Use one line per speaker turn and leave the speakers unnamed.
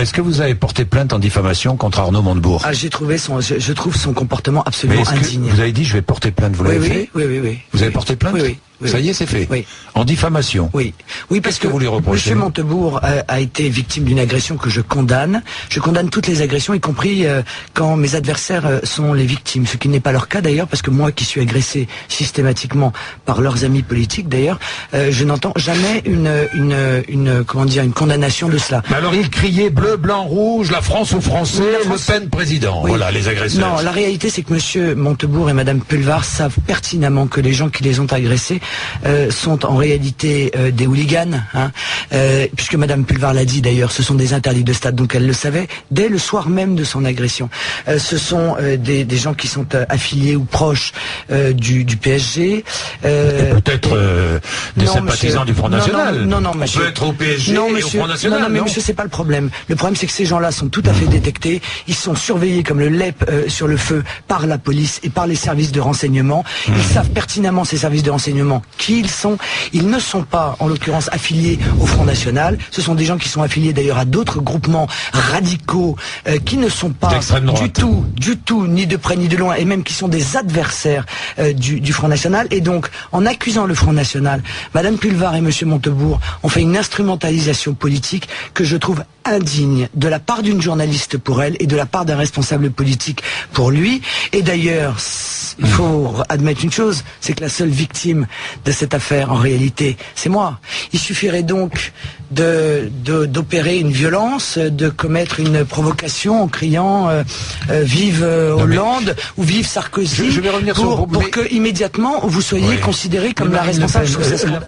est-ce que vous avez porté plainte en diffamation contre Arnaud Montebourg?
Ah, je trouve son comportement absolument indigne.
Vous avez dit je vais porter plainte, vous l'avez fait?
Oui.
Vous avez porté plainte?
Oui.
Ça y est, c'est fait.
Oui.
En diffamation.
Oui, parce
que vous lui reprochez?
Monsieur Montebourg a été victime d'une agression que je condamne. Je condamne toutes les agressions, y compris quand mes adversaires sont les victimes. Ce qui n'est pas leur cas d'ailleurs, parce que moi qui suis agressé systématiquement par leurs amis politiques d'ailleurs, je n'entends jamais une condamnation de cela.
Mais alors il criait bleu, blanc, rouge, la France aux Français, Le Pen président. Oui. Voilà les agresseurs.
Non, la réalité c'est que Monsieur Montebourg et Madame Pulvar savent pertinemment que les gens qui les ont agressés sont en réalité des hooligans, puisque Madame Pulvar l'a dit d'ailleurs, ce sont des interdits de stade, donc elle le savait dès le soir même de son agression. Ce sont des gens qui sont affiliés ou proches du PSG.
Peut-être des sympathisants du Front National.
Non,
On
monsieur.
peut être au PSG et au Front National.
Non, mais monsieur, c'est pas le problème. Le problème, c'est que ces gens-là sont tout à fait détectés. Ils sont surveillés comme le lait sur le feu par la police et par les services de renseignement. Ils savent pertinemment, ces services de renseignement, qui ils sont. Ils ne sont pas, en l'occurrence, affiliés au Front National. Ce sont des gens qui sont affiliés d'ailleurs à d'autres groupements radicaux qui ne sont pas du tout, ni de près ni de loin, et même qui sont des adversaires du Front National. Et donc, en accusant le Front National, Madame Pulvar et Monsieur Montebourg ont fait une instrumentalisation politique que je trouve indigne de la part d'une journaliste pour elle et de la part d'un responsable politique pour lui. Et d'ailleurs, il faut admettre une chose, c'est que la seule victime de cette affaire, en réalité, c'est moi. Il suffirait donc d'opérer une violence, de commettre une provocation en criant vive Hollande ou vive Sarkozy,
je vais revenir
pour que immédiatement vous soyez considéré comme la responsable de ce scandale.